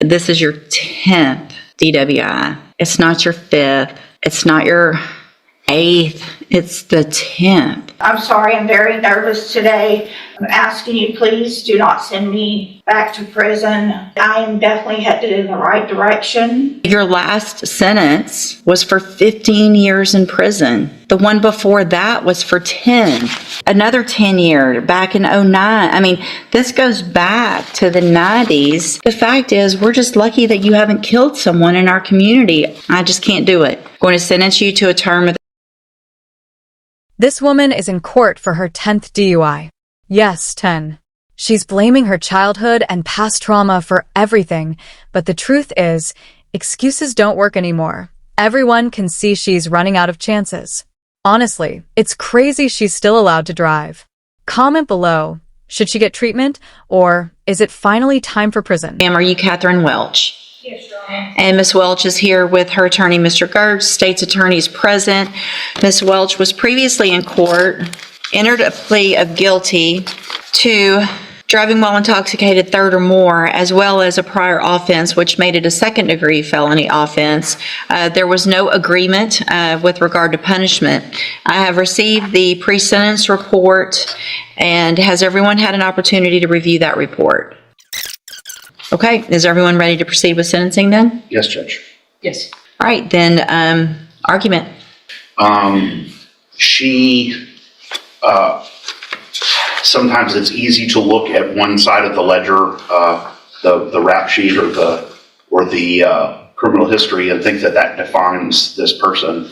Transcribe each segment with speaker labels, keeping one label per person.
Speaker 1: This is your 10th DWI. It's not your 5th. It's not your 8th. It's the 10th.
Speaker 2: I'm sorry, I'm very nervous today. I'm asking you, please do not send me back to prison. I am definitely headed in the right direction.
Speaker 1: Your last sentence was for 15 years in prison. The one before that was for 10. Another 10 year back in 09. I mean, this goes back to the 90s. The fact is, we're just lucky that you haven't killed someone in our community. I just can't do it. I'm going to sentence you to a term of...
Speaker 3: This woman is in court for her 10th DUI. Yes, 10. She's blaming her childhood and past trauma for everything, but the truth is, excuses don't work anymore. Everyone can see she's running out of chances. Honestly, it's crazy she's still allowed to drive. Comment below, should she get treatment, or is it finally time for prison?
Speaker 1: Ma'am, are you Catherine Welch?
Speaker 2: Yes, Your Honor.
Speaker 1: And Ms. Welch is here with her attorney, Mr. Gertz. State's attorney is present. Ms. Welch was previously in court, entered a plea of guilty to driving while intoxicated third or more, as well as a prior offense, which made it a second-degree felony offense. There was no agreement with regard to punishment. I have received the pre-sentence report, and has everyone had an opportunity to review that report? Okay, is everyone ready to proceed with sentencing then?
Speaker 4: Yes, Judge.
Speaker 1: Yes. All right, then, argument.
Speaker 4: Sometimes it's easy to look at one side of the ledger, the rap sheet or the criminal history, and think that that defines this person.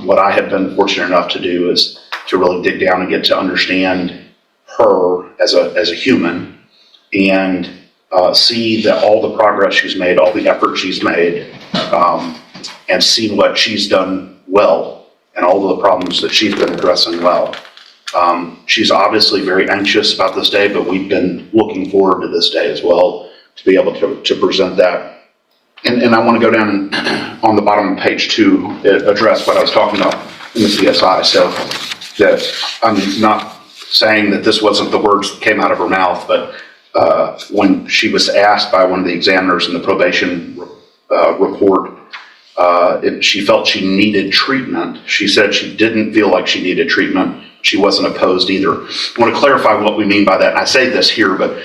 Speaker 4: What I have been fortunate enough to do is to really dig down and get to understand her as a human, and see that all the progress she's made, all the effort she's made, and see what she's done well, and all of the problems that she's been addressing well. She's obviously very anxious about this day, but we've been looking forward to this day as well, to be able to present that. And I want to go down on the bottom of page 2, address what I was talking about in the CSI. So that I'm not saying that this wasn't the words that came out of her mouth, but when she was asked by one of the examiners in the probation report, if she felt she needed treatment, she said she didn't feel like she needed treatment. She wasn't opposed either. I want to clarify what we mean by that. And I say this here, but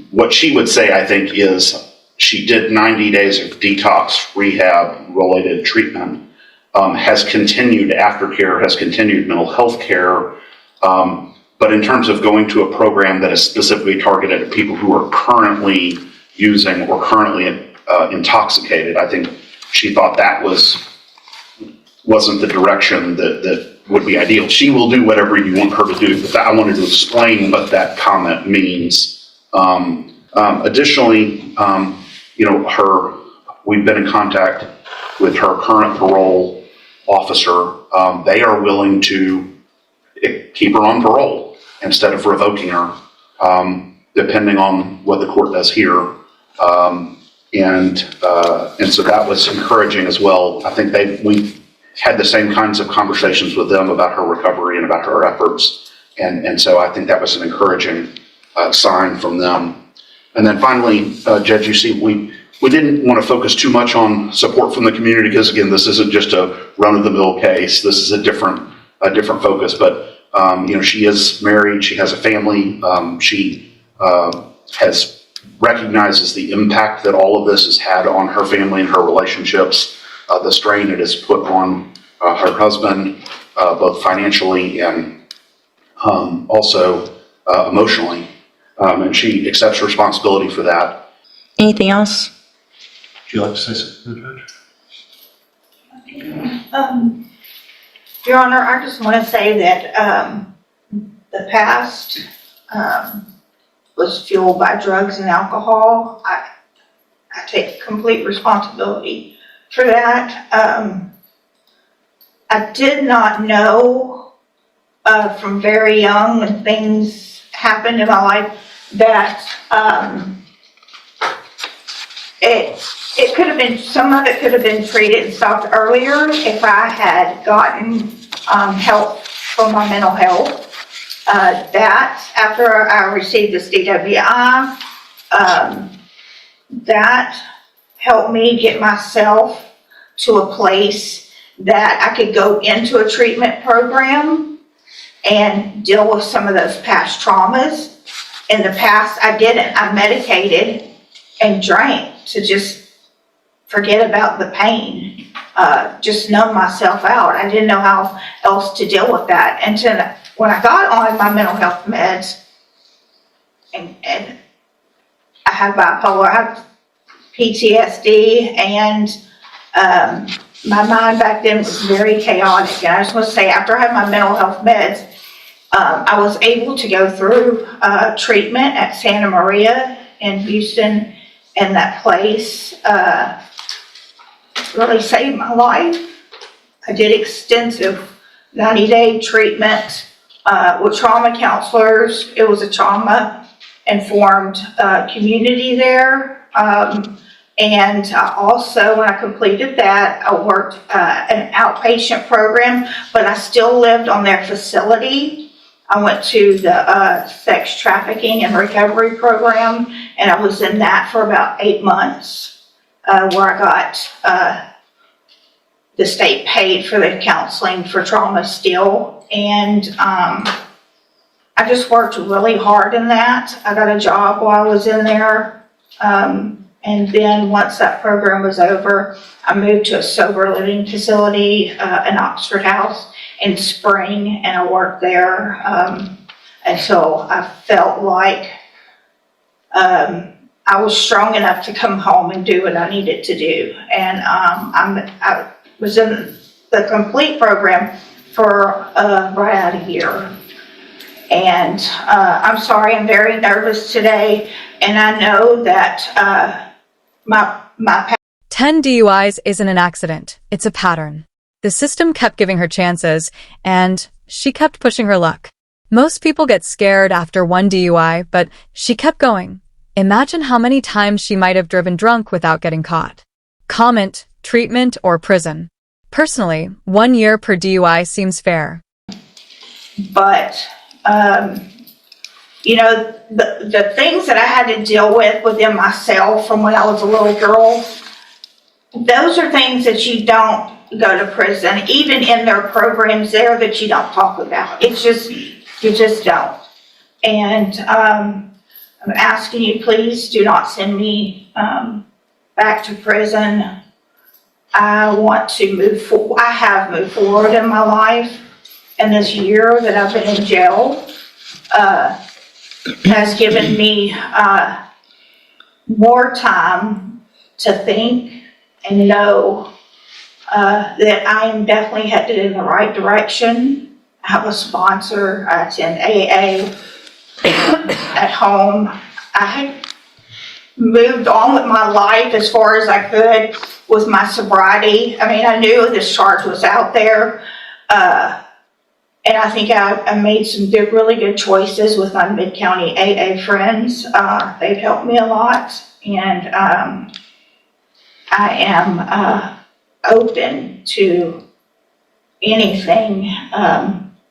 Speaker 4: what she would say, I think, is she did 90 days of detox rehab related treatment, has continued aftercare, has continued mental health care. But in terms of going to a program that is specifically targeted at people who are currently using or currently intoxicated, I think she thought that wasn't the direction that would be ideal. She will do whatever you want her to do, but I wanted to explain what that comment means. Additionally, we've been in contact with her current parole officer. They are willing to keep her on parole instead of revoking her, depending on what the court does here. And so that was encouraging as well. I think we had the same kinds of conversations with them about her recovery and about her efforts. And so I think that was an encouraging sign from them. And then finally, Judge, you see, we didn't want to focus too much on support from the community because, again, this isn't just a run-of-the-mill case. This is a different focus. But she is married. She has a family. She recognizes the impact that all of this has had on her family and her relationships, the strain it has put on her husband, both financially and also emotionally. And she accepts responsibility for that.
Speaker 1: Anything else?
Speaker 5: Would you like to say something, Judge?
Speaker 2: Your Honor, I just want to say that the past was fueled by drugs and alcohol. I take complete responsibility for that. I did not know from very young, when things happened in my life, that it could have been, some of it could have been treated and stopped earlier if I had gotten help for my mental health. That after I received this DWI, that helped me get myself to a place that I could go into a treatment program and deal with some of those past traumas. In the past, I didn't. I medicated and drank to just forget about the pain, just numb myself out. I didn't know how else to deal with that. And when I got on my mental health meds, and I had bipolar, I had PTSD, and my mind back then was very chaotic. And I just want to say, after I had my mental health meds, I was able to go through treatment at Santa Maria in Houston, and that place really saved my life. I did extensive 90-day treatment with trauma counselors. It was a trauma-informed community there. And also, when I completed that, I worked an outpatient program, but I still lived on their facility. I went to the sex trafficking and recovery program, and I was in that for about 8 months, where I got the state paid for the counseling for trauma still. And I just worked really hard in that. I got a job while I was in there. And then once that program was over, I moved to a sober living facility in Oxford House in Spring, and I worked there until I felt like I was strong enough to come home and do what I needed to do. And I was in the complete program for right out a year. And I'm sorry, I'm very nervous today, and I know that my
Speaker 3: 10 DUIs isn't an accident, it's a pattern. The system kept giving her chances, and she kept pushing her luck. Most people get scared after one DUI, but she kept going. Imagine how many times she might have driven drunk without getting caught. Comment, treatment, or prison. Personally, 1 year per DUI seems fair.
Speaker 2: But you know, the things that I had to deal with within myself from when I was a little girl, those are things that you don't go to prison, even in their programs there, that you don't talk about. It's just, you just don't. And I'm asking you, please do not send me back to prison. I want to move forward. I have moved forward in my life, and this year that I've been in jail has given me more time to think and know that I am definitely headed in the right direction. I have a sponsor. I attend AA at home. I had moved on with my life as far as I could with my sobriety. I mean, I knew this charge was out there. And I think I made some really good choices with my Mid-County AA friends. They've helped me a lot, and I am open to anything.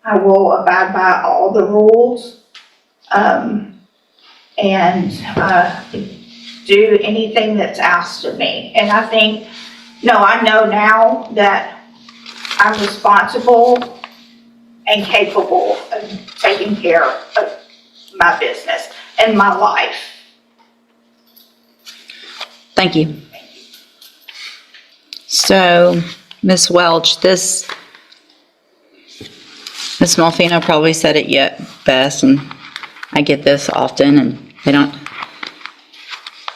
Speaker 2: I will abide by all the rules and do anything that's asked of me. And I think, I know now that I'm responsible and capable of taking care of my business and my life.
Speaker 1: Thank you. So, Ms. Welch, Ms. Malfino probably said it yet best, and I get this often, and they don't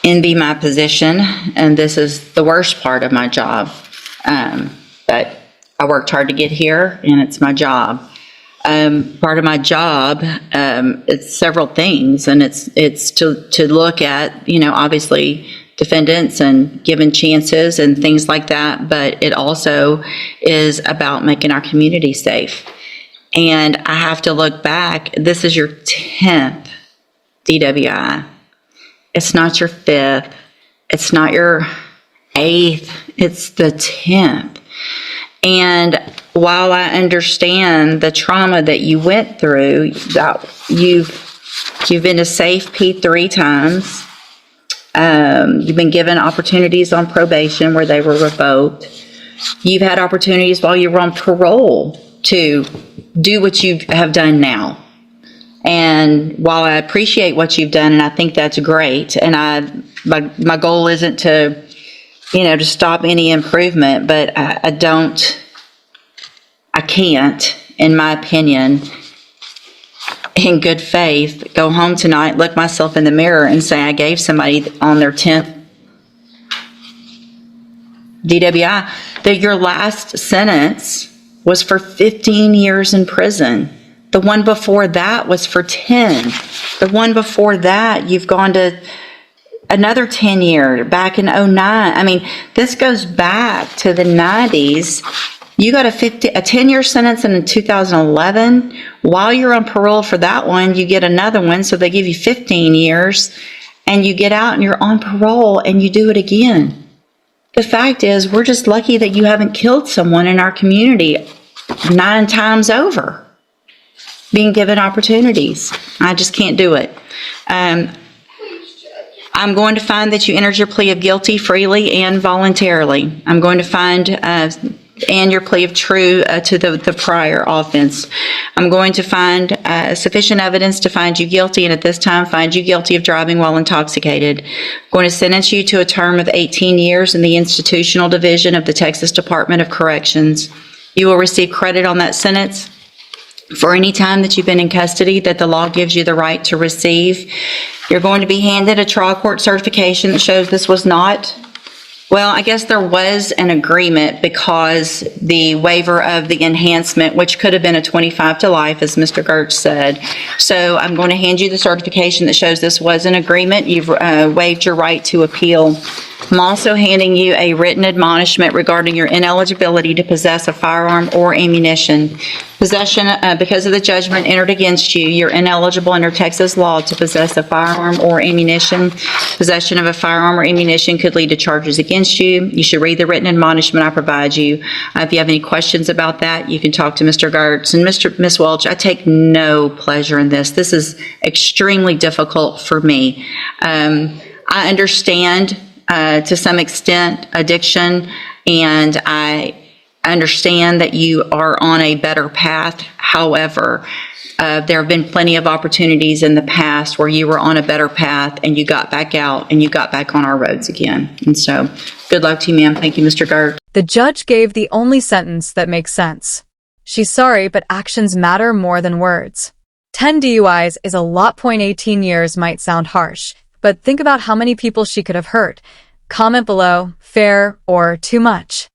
Speaker 1: envy my position, and this is the worst part of my job. But I worked hard to get here, and it's my job. Part of my job, it's several things, and it's to look at, obviously defendants and giving chances and things like that, but it also is about making our community safe. And I have to look back, this is your 10th DWI. It's not your 5th. It's not your 8th. It's the 10th. And while I understand the trauma that you went through, that you've been to safe P 3 times, You've been given opportunities on probation where they were revoked. You've had opportunities while you were on parole to do what you have done now. And while I appreciate what you've done, and I think that's great, and my goal isn't to, to stop any improvement, but I can't, in my opinion, in good faith, go home tonight, look myself in the mirror and say I gave somebody on their 10th DWI, that your last sentence was for 15 years in prison. The one before that was for 10. The one before that, you've gone to another 10 year, back in 09. I mean, this goes back to the 90s. You got a 10-year sentence in 2011. While you're on parole for that one, you get another one, so they give you 15 years, and you get out and you're on parole and you do it again. The fact is, we're just lucky that you haven't killed someone in our community 9 times over, being given opportunities. I just can't do it. I'm going to find that you entered your plea of guilty freely and voluntarily. I'm going to find and your plea of true to the prior offense. I'm going to find sufficient evidence to find you guilty, and at this time find you guilty of driving while intoxicated. I'm going to sentence you to a term of 18 years in the institutional division of the Texas Department of Corrections. You will receive credit on that sentence for any time that you've been in custody that the law gives you the right to receive. You're going to be handed a trial court certification that shows this was not, well, I guess there was an agreement because the waiver of the enhancement, which could have been a 25 to life, as Mr. Gertz said. So I'm going to hand you the certification that shows this was an agreement. You've waived your right to appeal. I'm also handing you a written admonishment regarding your ineligibility to possess a firearm or ammunition. Possession, because of the judgment entered against you, you're ineligible under Texas law to possess a firearm or ammunition. Possession of a firearm or ammunition could lead to charges against you. You should read the written admonishment I provide you. If you have any questions about that, you can talk to Mr. Gertz. And Ms. Welch, I take no pleasure in this. This is extremely difficult for me. I understand to some extent addiction, and I understand that you are on a better path. However, there have been plenty of opportunities in the past where you were on a better path and you got back out and you got back on our roads again. And so good luck to you, ma'am. Thank you, Mr. Gertz.
Speaker 3: The judge gave the only sentence that makes sense. She's sorry, but actions matter more than words. 10 DUIs is a lot. 18 years might sound harsh, but think about how many people she could have hurt. Comment below, fair or too much.